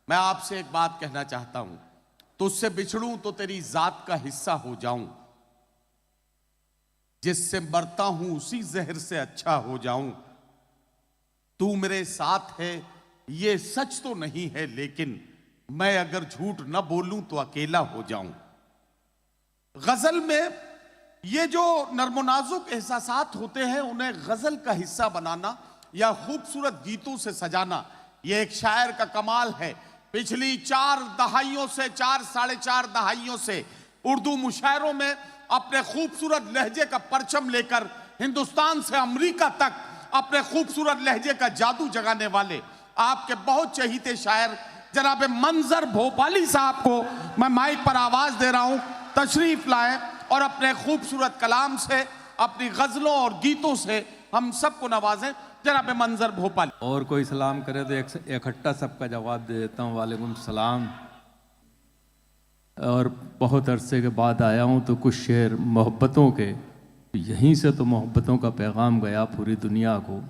मैं आपसे एक बात कहना चाहता हूं, तुझसे बिछड़ूं तो तेरी जात का हिस्सा हो जाऊं, जिससे मरता हूं उसी जहर से अच्छा हो जाऊं। तू मेरे साथ है ये सच तो नहीं है, लेकिन मैं अगर झूठ न बोलूं तो अकेला हो जाऊं। गजल में ये जो नर्मोनाजुक एहसासात होते हैं, उन्हें गजल का हिस्सा बनाना या खूबसूरत गीतों से सजाना, ये एक शायर का कमाल है। पिछली 4 दहाइयों से 4-4.5 दहाइयों से उर्दू मुशायरों में अपने खूबसूरत लहजे का परचम लेकर हिंदुस्तान से अमेरिका तक अपने खूबसूरत लहजे का जादू जगाने वाले आपके बहुत चहीते शायर जनाब मंजर भोपाली साहब को मैं माइक पर आवाज दे रहा हूं, तशरीफ लाएं और अपने खूबसूरत कलाम से, अपनी गजलों और गीतों से हम सबको नवाजें। जनाब मंजर भोपाली। और कोई सलाम करे तो इकट्ठा सबका जवाब दे देता हूँ, वालेकुम सलाम। और बहुत अरसे के बाद आया हूँ तो कुछ शेर मोहब्बतों के, यहीं से तो मोहब्बतों का पैगाम गया पूरी दुनिया को।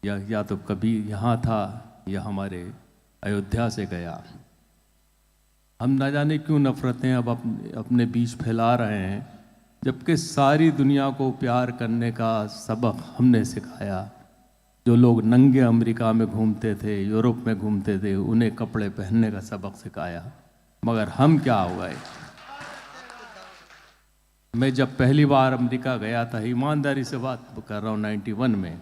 या तो कभी यहाँ था या हमारे अयोध्या से गया। हम न जाने क्यों नफ़रतें अब अपने बीच फैला रहे हैं, जबकि सारी दुनिया को प्यार करने का सबक हमने सिखाया। जो लोग नंगे अमेरिका में घूमते थे, यूरोप में घूमते थे, उन्हें कपड़े पहनने का सबक सिखाया। मगर हम क्या हो गए। मैं जब पहली बार अमेरिका गया था, ईमानदारी से बात कर रहा हूँ, 91 में,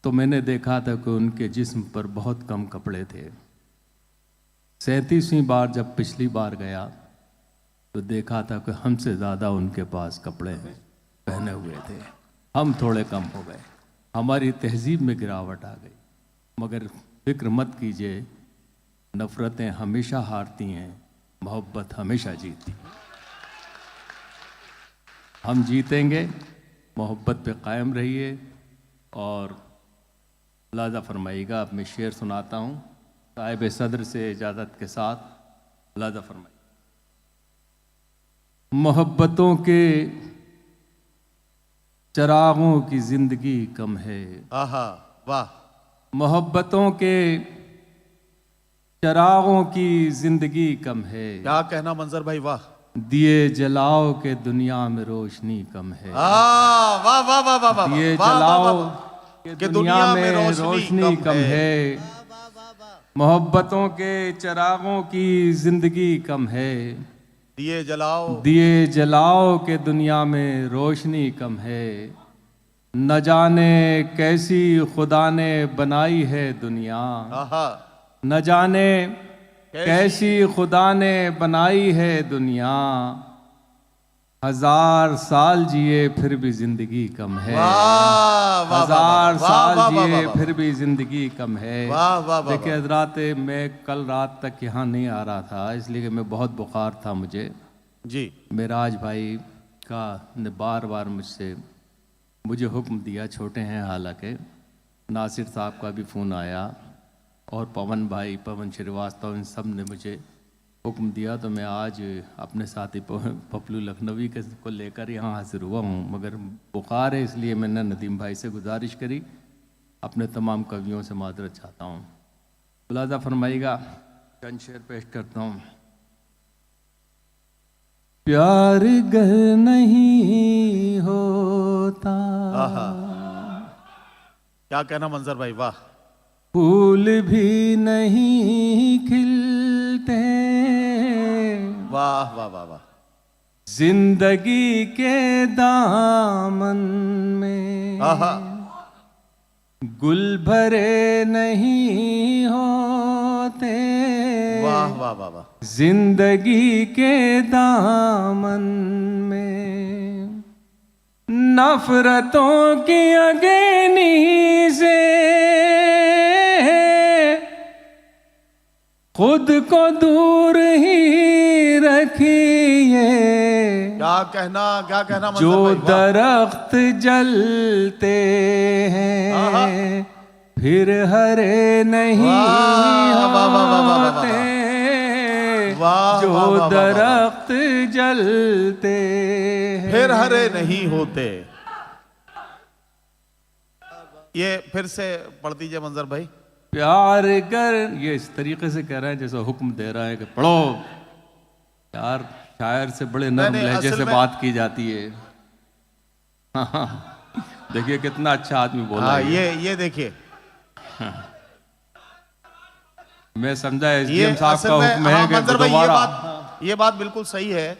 तो मैंने देखा था कि उनके जिस्म पर बहुत कम कपड़े थे। 37वीं बार जब पिछली बार गया तो देखा था कि हमसे ज़्यादा उनके पास कपड़े पहने हुए थे। हम थोड़े कम हो गए, हमारी तहजीब में गिरावट आ गई। मगर फिक्र मत कीजिए, नफ़रतें हमेशा हारती हैं, मोहब्बत हमेशा जीतती। हम जीतेंगे, मोहब्बत पे कायम रहिए। और लाजा फरमाइएगा, अब मैं शेर सुनाता हूँ साहिब सदर से इजाज़त के साथ। लाजा फरमाइए। मोहब्बतों के चरागों की जिंदगी कम है। आहा वाह। मोहब्बतों के चरागों की जिंदगी कम है। क्या कहना मंजर भाई, वाह। दिए जलाओ के दुनिया में रोशनी कम है। वाह वाह वाह वाह वाह। दिए जलाओ के दुनिया में रोशनी कम है। मोहब्बतों के चरागों की जिंदगी कम है। दिए जलाओ के दुनिया में रोशनी कम है। न जाने कैसी खुदा ने बनाई है दुनिया। न जाने कैसी खुदा ने बनाई है दुनिया। 1000 साल जिए फिर भी जिंदगी कम है। 1000 साल जिए फिर भी जिंदगी कम है। देखिए हजरात, मैं कल रात तक यहाँ नहीं आ रहा था, इसलिए कि मैं बहुत बुखार था मुझे जी। मेराज भाई का ने बार बार मुझे हुक्म दिया, छोटे हैं हालांकि, नासिर साहब का भी फ़ोन आया और पवन भाई, पवन श्रीवास्तव, इन सब ने मुझे हुक्म दिया। तो मैं आज अपने साथी पपलू लखनवी को लेकर यहाँ हाजिर हुआ हूँ। मगर बुखार है, इसलिए मैंने नदीम भाई से गुजारिश करी, अपने तमाम कवियों से माजरत चाहता हूँ। मुलाजा फरमाइएगा, चंद शेर पेश करता हूँ। प्यार गर नहीं होता। क्या कहना मंजर भाई, वाह। फूल भी नहीं खिलते। वाह वाह वाह वाह। जिंदगी के दामन में गुल भरे नहीं होते। वाह वाह वाह वाह। जिंदगी के दामन में नफरतों की अगेनी से खुद को दूर ही रखिए। क्या कहना जो दरख्त जलते हैं फिर हरे नहीं होते। जो दरख्त जलते फिर हरे नहीं होते। ये फिर से पढ़ दीजिए मंजर भाई। प्यार कर, ये इस तरीके से कह रहा है जैसे हुक्म दे रहा है कि पढ़ो। यार शायर से बड़े नरम नहीं, लहजे असल से में- बात की जाती है। हाँ, देखिए कितना अच्छा आदमी बोला हाँ, है। ये देखिए, मैं समझा ये एसडीएम साहब असल का में, हुक्म हाँ है कि मंजर भाई, दोबारा ये बात बिल्कुल सही है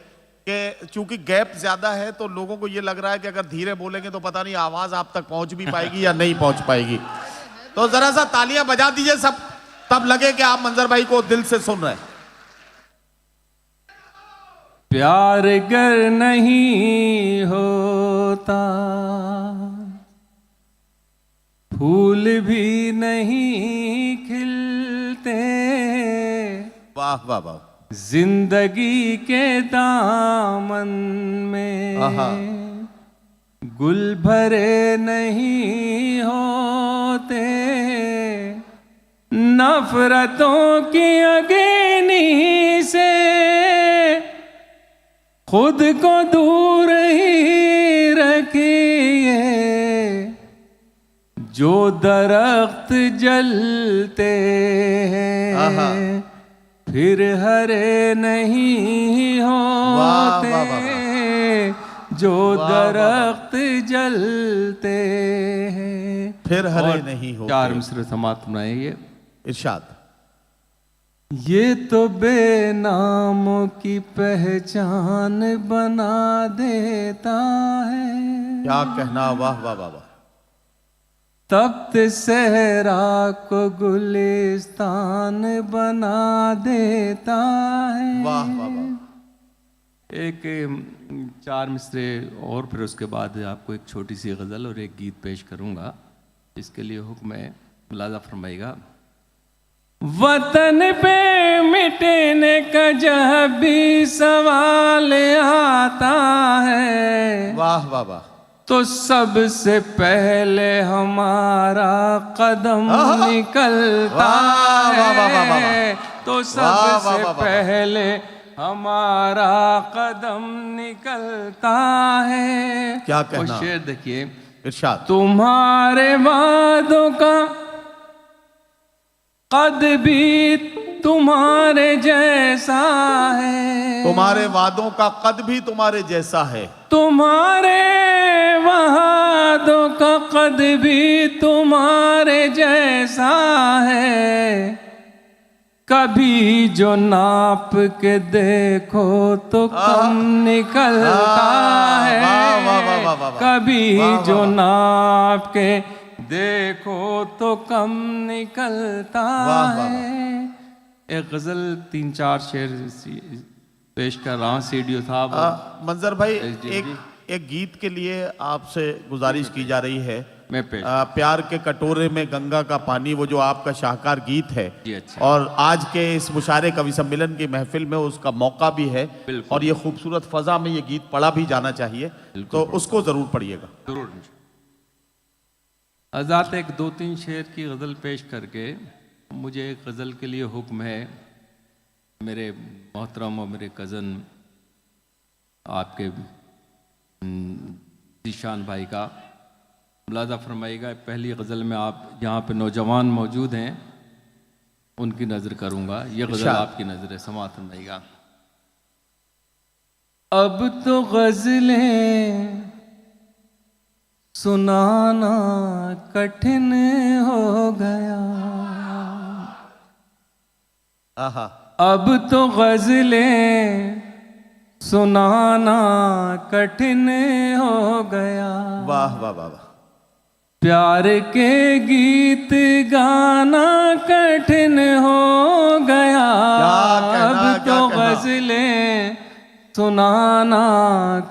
कि चूंकि गैप ज्यादा है तो लोगों को ये लग रहा है कि अगर धीरे बोलेंगे तो पता नहीं आवाज आप तक पहुंच भी पाएगी या नहीं पहुंच पाएगी। तो जरा सा तालियां बजा दीजिए सब, तब लगे कि आप मंजर भाई को दिल से सुन रहे हैं। प्यार गर नहीं होता फूल भी नहीं खिलते, वाह वाह वाह, जिंदगी के दामन आहा। में गुल भरे नहीं होते, नफरतों की अग्नि से खुद को दूर ही रखिए, जो दरख्त जलते आहा। हैं फिर हरे नहीं होते, वाह, वाह, वाह, जो वाह, वाह, दरख्त जलते हैं फिर हरे और नहीं होते। चार मिसरे समाप्त बनाए ये। इरशाद। ये तो बेनामों की पहचान बना देता है, क्या कहना, वाह वाह वाह वाह। तप्त सहरा को गुलिस्तान बना देता है। वाह वाह वाह। एक चार मिसरे और फिर उसके बाद आपको एक छोटी सी गज़ल और एक गीत पेश करूंगा, इसके लिए हुक्म है, मुलाजा फरमाइएगा। वतन पे मिटने का जब भी सवाल आता है, वाह वाह वाह। तो सबसे पहले हमारा कदम निकलता वाह, वाह, वाह, वाह, वाह, है, तो वाह, वाह, सबसे वाह, वाह। पहले हमारा कदम निकलता है। क्या वो कहना। शेर देखिए, इरशाद। तुम्हारे वादों का कद भी तुम्हारे जैसा है, तुम्हारे वादों का कद भी तुम्हारे जैसा है, तुम्हारे वादों का कद भी तुम्हारे जैसा है, कभी जो नाप के देखो तो कम निकलता है, वाह, वाह, वाह, वाह, वाह, वाह। कभी वाह, वाह, जो वाह। नाप के देखो तो कम निकलता वाह, वाह, है। एक गजल 3-4 शेर पेश कर रहा हूँ सीडीओ साहब। मंजर भाई, SDM एक एक गीत के लिए आपसे गुजारिश की जा रही है। मैं पेश प्यार के कटोरे में गंगा का पानी, वो जो आपका शाहकार गीत है, जी, अच्छा। और आज के इस मुशारे कवि सम्मेलन की महफिल में उसका मौका भी है, बिल्कुल। और ये खूबसूरत फजा में ये गीत पढ़ा भी जाना चाहिए, तो उसको जरूर पढ़िएगा। जरूर। आज़ाद एक 2-3 शेर की गज़ल पेश करके मुझे एक गज़ल के लिए हुक्म है, मेरे मोहतरम और मेरे कज़न आपके ज़ीशान भाई का, मुलाज़ा फरमाइएगा। पहली गज़ल में आप यहाँ पे नौजवान मौजूद हैं, उनकी नज़र करूँगा, ये गज़ल आपकी नज़र है, समाअत फरमाइएगा। अब तो गज़लें सुनाना कठिन हो गया, आहा। अब तो गज़लें सुनाना कठिन हो गया, वाह वाह वाह वाह। प्यार के गीत गाना कठिन हो गया, क्या कहना, अब क्या तो कहना। गज़लें सुनाना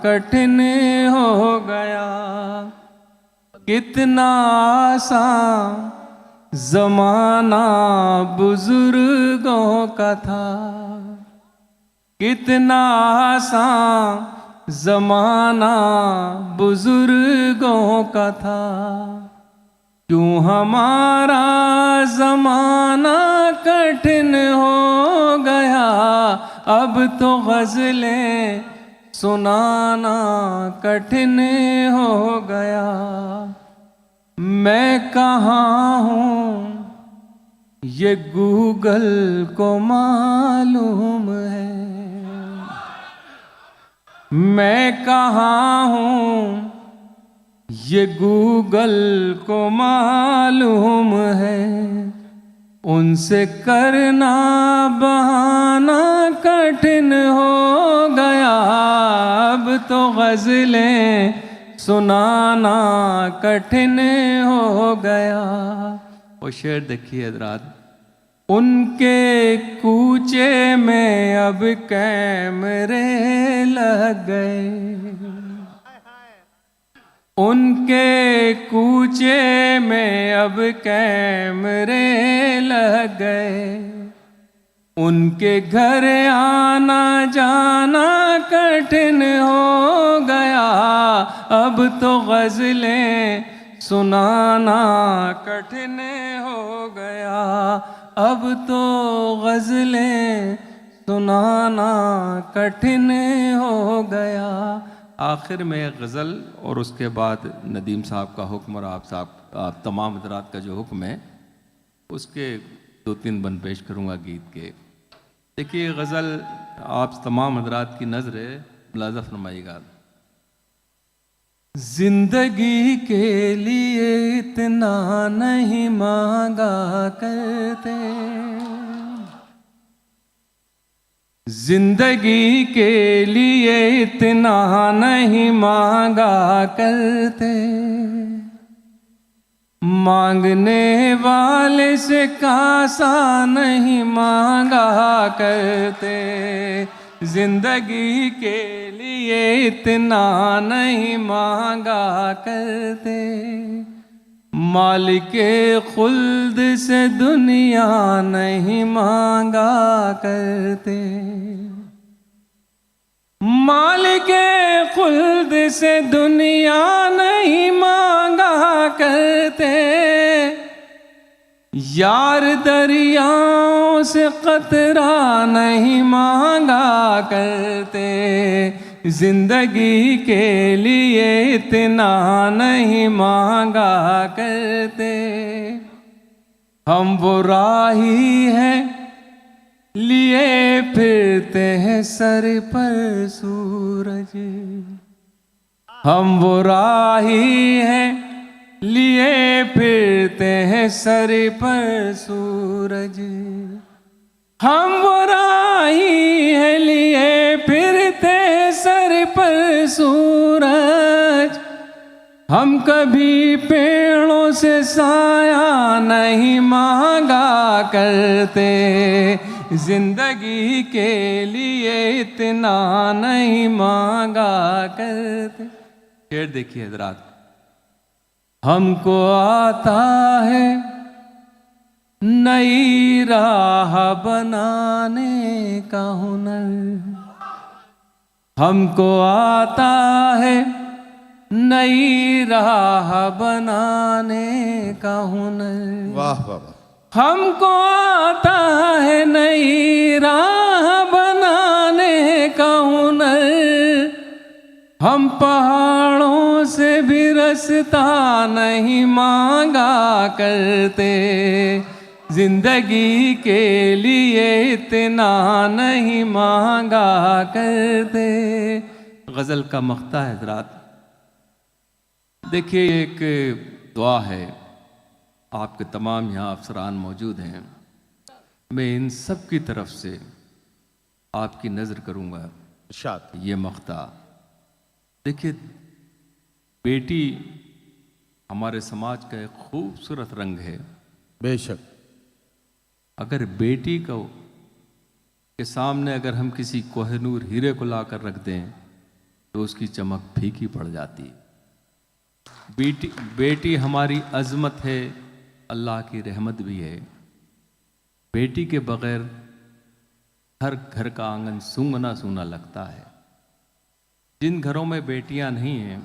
कठिन हो गया। कितना आसान जमाना बुजुर्गों का था, कितना आसान जमाना बुजुर्गों का था, क्यों हमारा जमाना कठिन हो गया, अब तो गज़लें सुनाना कठिन हो गया। मैं कहाँ हूँ ये गूगल को मालूम है मैं कहाँ हूँ, ये गूगल को मालूम है। उनसे करना बहाना कठिन हो गया, अब तो गज़लें सुनाना कठिन हो गया। वो शेर देखिए हज़रात, उनके कूचे में अब कैमरे लग गए, उनके कूचे में अब कैमरे लग गए। उनके घर आना जाना कठिन हो गया, अब तो गज़लें सुनाना कठिन हो गया, अब तो गज़लें सुनाना कठिन हो गया। आखिर में एक गज़ल और उसके बाद नदीम साहब का हुक्म और आप तमाम हज़रात का जो हुक्म है उसके 2-3 बन पेश करूँगा गीत के। देखिए गज़ल आप तमाम हज़रात की नज़र मुलाज़ा फरमाइएगा। जिंदगी के लिए इतना नहीं मांगा करते, जिंदगी के लिए इतना नहीं मांगा करते, मांगने वाले से कासा नहीं मांगा करते। जिंदगी के लिए इतना नहीं मांगा करते, मालिके खुल्द से दुनिया नहीं मांगा करते, मालिके खुल्द से दुनिया नहीं मांगा करते। यार दरियाओं से कतरा नहीं मांगा करते, जिंदगी के लिए इतना नहीं मांगा करते। हम वो राही हैं लिए फिरते हैं सर पर सूरज, हम वो राही हैं लिए फिरते हैं सर पर सूरज, हम वो राही हैं लिए फिरते सर पर सूरज। हम कभी पेड़ों से साया नहीं मांगा करते, जिंदगी के लिए इतना नहीं मांगा करते। शेर देखिए हज़रात, हमको आता है नई राह बनाने का हुनर, हमको आता है नई राह बनाने का हुनर। वाह वाह वाह। हमको आता है नई राह बनाने का हुनर, हम पहाड़ों से भी रास्ता नहीं मांगा करते, जिंदगी के लिए इतना नहीं मांगा करते। गज़ल का मख्ता है हज़रात। देखिए एक दुआ है, आपके तमाम यहाँ अफसरान मौजूद हैं, मैं इन सब की तरफ से आपकी नज़र करूँगा। इरशाद। ये मख्ता देखिए, बेटी हमारे समाज का एक खूबसूरत रंग है। बेशक। अगर बेटी को के सामने अगर हम किसी कोहिनूर हीरे को लाकर रख दें तो उसकी चमक फीकी पड़ जाती। बेटी हमारी अज़मत है, अल्लाह की रहमत भी है। बेटी के बग़ैर हर घर का आंगन सूना सूना लगता है। जिन घरों में बेटियां नहीं हैं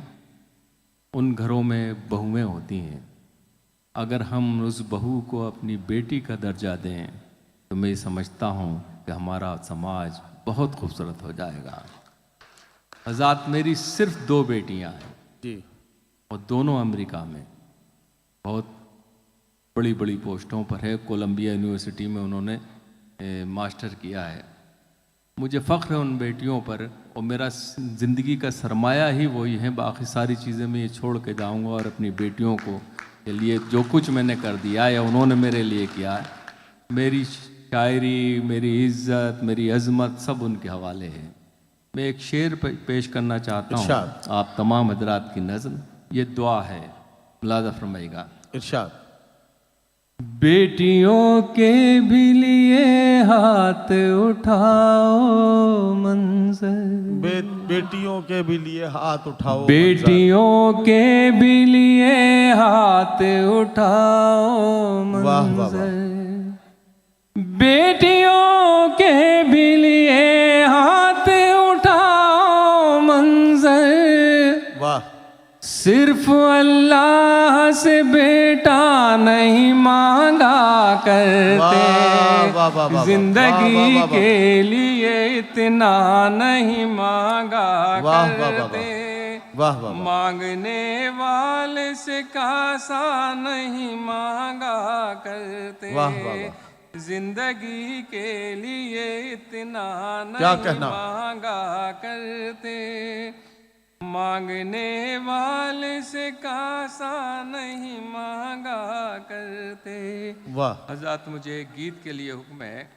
उन घरों में बहुएं होती हैं। अगर हम उस बहू को अपनी बेटी का दर्जा दें तो मैं समझता हूँ कि हमारा समाज बहुत खूबसूरत हो जाएगा। हज़रात, मेरी सिर्फ 2 बेटियां हैं जी। और दोनों अमेरिका में। बहुत बड़ी बड़ी पोस्टों पर है, कोलंबिया यूनिवर्सिटी में उन्होंने मास्टर किया है। मुझे फ़ख्र है उन बेटियों पर, और मेरा ज़िंदगी का सरमाया ही वही है। बाकी सारी चीज़ें मैं ये छोड़ के जाऊँगा और अपनी बेटियों को के लिए जो कुछ मैंने कर दिया या उन्होंने मेरे लिए किया है, मेरी शायरी, मेरी इज़्ज़त, मेरी अज़मत सब उनके हवाले है। मैं एक शेर पेश करना चाहता हूँ आप तमाम हजरात की नज़र। ये दुआ है, मुलाज़ा फरमाइएगा। इरशाद। बेटियों के भी लिए हाथ उठाओ मंज़र, बेटियों के भी लिए हाथ उठाओ, बेटियों के भी लिए हाथ उठाओ मंज़र, बेटियों के भी लिए हाथ उठाओ मंज़र। वाह। सिर्फ अल्लाह से बेटा नहीं मांगा करते, जिंदगी के लिए इतना नहीं मांगा करते, मांगने वाले से कासा नहीं मांगा करते, जिंदगी के लिए इतना नहीं मांगा करते, मांगने वाले से कासा नहीं मांगा करते। वाह। हज़रत मुझे एक गीत के लिए हुक्म है,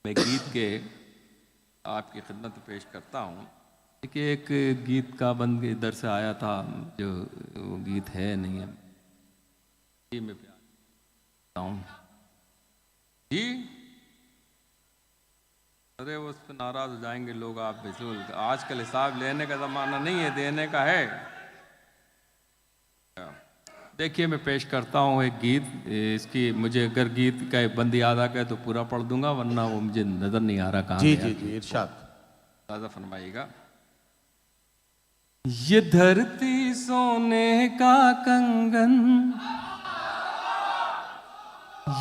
मैं गीत के आपकी खिदमत पेश करता हूँ। देखिए एक गीत का बंद इधर से आया था, जो वो गीत है नहीं है, जी मैं प्यार हूँ जी। अरे उस पर नाराज हो जाएंगे लोग, आप बिल्कुल आजकल हिसाब लेने का ज़माना नहीं है, देने का है। देखिए मैं पेश करता हूँ एक गीत, इसकी मुझे अगर गीत का एक बंद याद आ गया तो पूरा पढ़ दूंगा, वरना वो मुझे नज़र नहीं आ रहा कहाँ। जी जी जी, इरशाद। ताज़ा फरमाइएगा। ये धरती सोने का कंगन,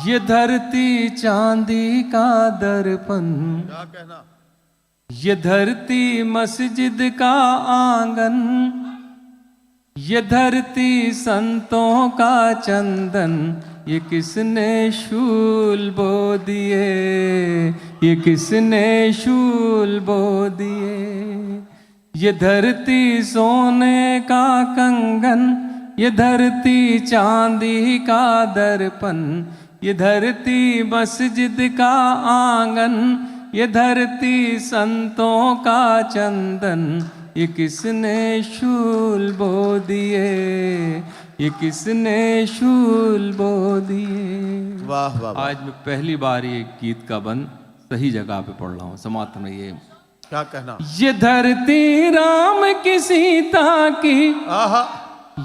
ये धरती चांदी का दर्पण, क्या कहना, ये धरती मस्जिद का आंगन, ये धरती संतों का चंदन, ये किसने शूल बो दिए, ये किसने शूल बो दिए। ये धरती सोने का कंगन, ये धरती चांदी का दर्पण, ये धरती मस्जिद का आंगन, ये धरती संतों का चंदन, ये किसने शूल बो दिए, ये किसने शूल बो दिए। वाह वाह। आज मैं पहली बार ये गीत का बंद सही जगह पे पढ़ रहा हूँ, समाप्त में ये क्या कहना। ये धरती राम की सीता की,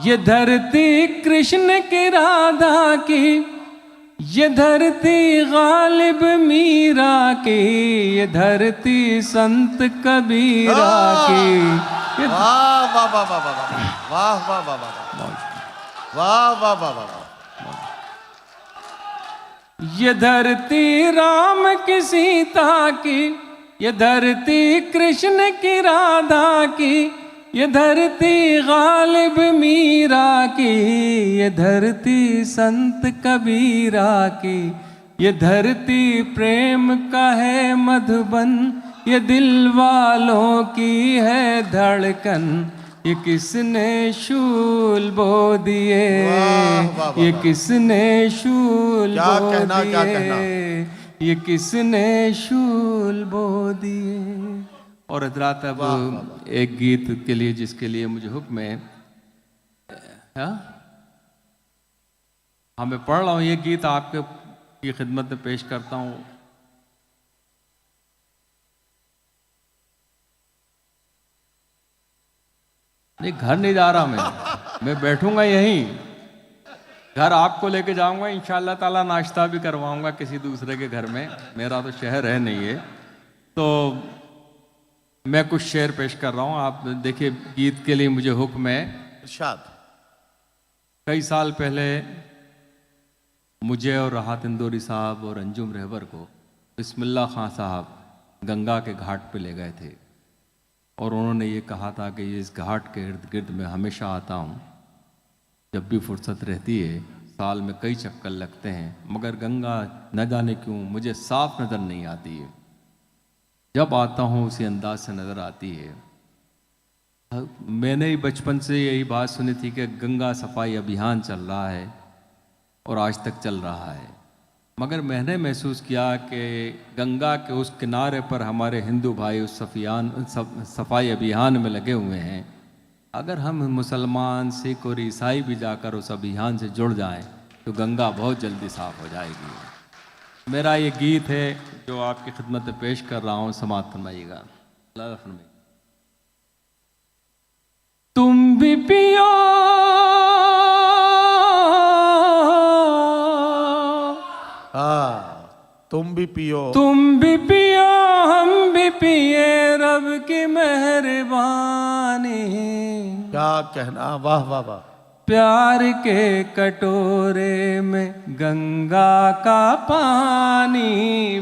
ये धरती कृष्ण की राधा की, ये धरती गालिब मीरा की, ये धरती संत कबीरा की। वाह वाह वाह वाह वाह वाह वाह वाह वाह वाह वाह वाह। ये धरती राम की सीता की, ये धरती कृष्ण की राधा की, ये धरती गालिब मीरा की, ये धरती संत कबीरा की, ये धरती प्रेम का है मधुबन, ये दिल वालों की है धड़कन, ये किसने शूल बो दिए, ये किसने शूल बो दिए, ये किसने शूल बो दिए। और हजरात अब एक गीत के लिए जिसके लिए मुझे हुक्म है, हाँ मैं पढ़ रहा हूँ ये गीत आपके की खिदमत में पेश करता हूँ। नहीं घर नहीं जा रहा मैं बैठूंगा यहीं, घर आपको लेके जाऊंगा इंशाअल्लाह ताला, नाश्ता भी करवाऊंगा किसी दूसरे के घर में, मेरा तो शहर है नहीं है। तो मैं कुछ शेर पेश कर रहा हूँ, आप देखिए गीत के लिए मुझे हुक्म है। इरशाद। कई साल पहले मुझे और राहत इंदौरी साहब और अंजुम रहबर को बिस्मिल्लाह खां साहब गंगा के घाट पे ले गए थे, और उन्होंने ये कहा था कि इस घाट के इर्द गिर्द में हमेशा आता हूँ, जब भी फुर्सत रहती है साल में कई चक्कर लगते हैं, मगर गंगा न जाने क्यों मुझे साफ नज़र नहीं आती है। जब आता हूँ उसी अंदाज से नज़र आती है। मैंने ही बचपन से यही बात सुनी थी कि गंगा सफाई अभियान चल रहा है और आज तक चल रहा है, मगर मैंने महसूस किया कि गंगा के उस किनारे पर हमारे हिंदू भाई उस सफाई अभियान में लगे हुए हैं। अगर हम मुसलमान, सिख और ईसाई भी जाकर उस अभियान से जुड़ जाएं तो गंगा बहुत जल्दी साफ हो जाएगी। मेरा ये गीत है जो आपकी खिदमत में पेश कर रहा हूँ, समाप्त फरमाइएगा। अल्लाह फरमाइए। तुम भी पियो तुम भी पियो, तुम भी पियो हम भी पिए रब की मेहरबानी। क्या कहना, वाह वाह वाह। प्यार के कटोरे में गंगा का पानी,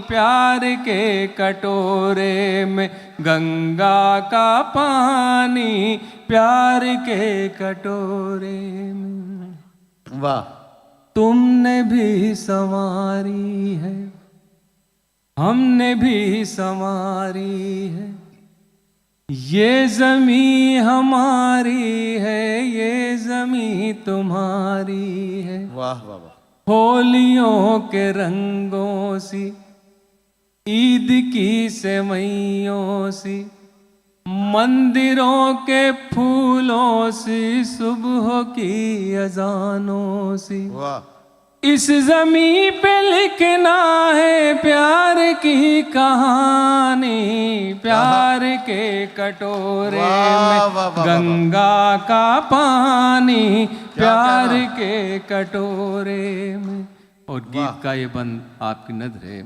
प्यार के कटोरे में गंगा का पानी, प्यार के कटोरे में। वाह। तुमने भी संवारी है, हमने भी संवारी है, ये ज़मीं हमारी है, ये ज़मीं तुम्हारी है। वाह वाह वाह। होलियों के रंगों सी, ईद की सेवइयों सी, मंदिरों के फूलों सी, सुबह की अजानों सी। वाह। इस जमीन पे लिखना है प्यार की कहानी, प्यार के कटोरे में गंगा का पानी, प्यार के कटोरे में। और गीत का ये बंद आपकी नजर है।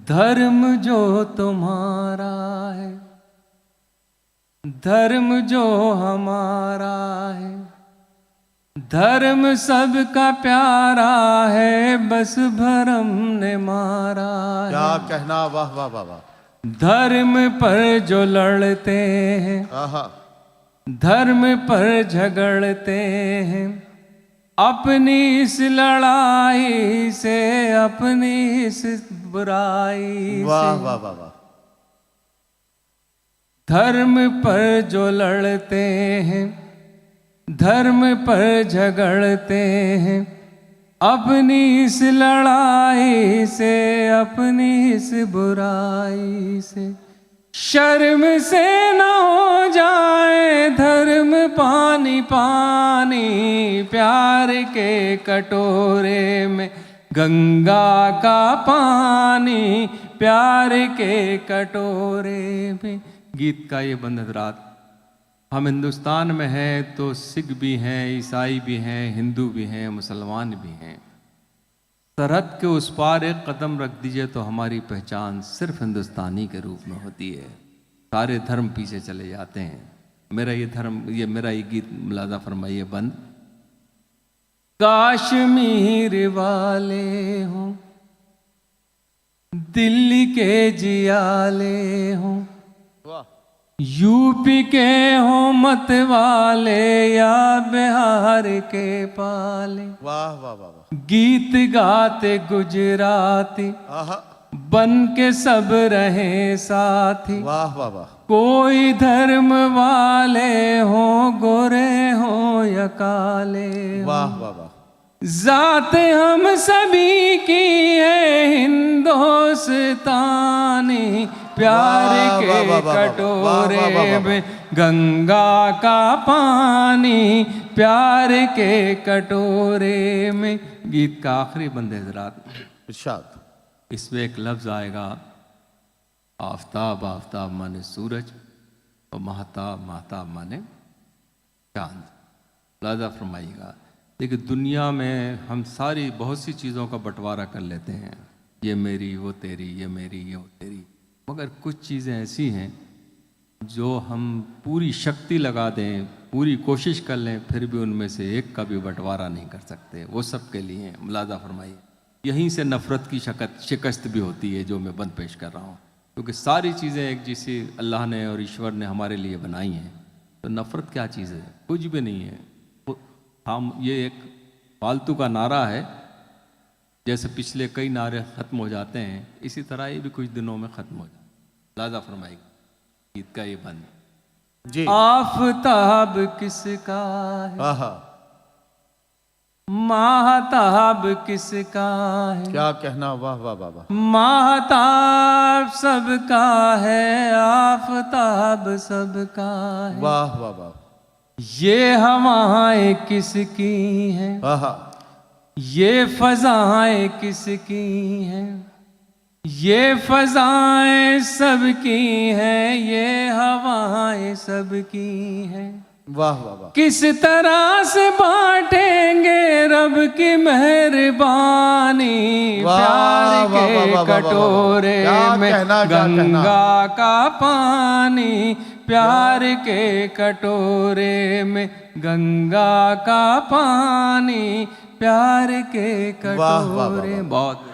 धर्म जो तुम्हारा है, धर्म जो हमारा है, धर्म सबका प्यारा है, बस भरम ने मारा है। क्या कहना, वाह वाह वाह वाह। धर्म पर जो लड़ते हैं, धर्म पर झगड़ते हैं, अपनी इस लड़ाई से, अपनी इस बुराई वाह से। वाह वाह वाह। धर्म पर जो लड़ते हैं, धर्म पर झगड़ते हैं, अपनी इस लड़ाई से, अपनी इस बुराई से। शर्म से न हो जाए धर्म पानी पानी, प्यार के कटोरे में गंगा का पानी, प्यार के कटोरे में। गीत का ये बंद हज़रात, हम हिंदुस्तान में हैं तो सिख भी हैं, ईसाई भी हैं, हिंदू भी हैं, मुसलमान भी हैं। सरहद के उस पार एक कदम रख दीजिए तो हमारी पहचान सिर्फ हिंदुस्तानी के रूप में होती है। सारे धर्म पीछे चले जाते हैं। मेरा ये धर्म, ये मेरा ये गीत मुलाजा फरमाइए बंद। काश्मीर वाले हों, दिल्ली के जियाले हों, यूपी के हो मत वाले या बिहार के पाले। वाह वाह वाह वाह। गीत गाते गुजराती बन के सब रहे साथी। वाह वाह वाह। कोई धर्म वाले हो, गोरे हो या काले। वाह वाह वाह। जात हम सभी की है हिंदुस्तानी, प्यार के कटोरे में गंगा का पानी, प्यार के कटोरे में। गीत का आखिरी बंद है हज़रात, इरशाद। इसमें एक लफ्ज़ आएगा, आफताब। आफताब माने सूरज और महताब, महताब माने चांद। लाजा फरमाइएगा। देखिए, दुनिया में हम सारी बहुत सी चीज़ों का बंटवारा कर लेते हैं, ये मेरी वो तेरी, ये मेरी ये वो तेरी, मगर कुछ चीज़ें ऐसी हैं जो हम पूरी शक्ति लगा दें, पूरी कोशिश कर लें, फिर भी उनमें से एक का भी बंटवारा नहीं कर सकते। वो सब के लिए मुलाजा फरमाइए। यहीं से नफ़रत की शिकस्त भी होती है जो मैं बंद पेश कर रहा हूँ, क्योंकि सारी चीज़ें एक जैसी अल्लाह ने और ईश्वर ने हमारे लिए बनाई हैं, तो नफ़रत क्या चीज़ है? कुछ भी नहीं है। हम ये एक फालतू का नारा है, जैसे पिछले कई नारे खत्म हो जाते हैं इसी तरह ये भी कुछ दिनों में खत्म हो जाए। लाजा फरमाएगा गीत का ये बंद। जी आफताब किसका है, आहा, माहताब किसका है, क्या कहना, वाह वाह वाह वाह। माहताब सबका है, आफताब सबका है, वाह वाह वाह। ये हवाएं किसकी हैं, आहा, ये फजाएं किसकी हैं, ये फजाएं सबकी हैं, ये हवाएं सबकी हैं। वाह वाह वाह। किस तरह से बांटेंगे रब की मेहरबानी, वाह, प्यार वाह, वाह, वाह, के वाह, वाह, कटोरे क्या में कहना, क्या कहना। गंगा का पानी, प्यार के कटोरे में गंगा का पानी, प्यार के वाह, वाह, वाह, कटोरे। वाह। बहुत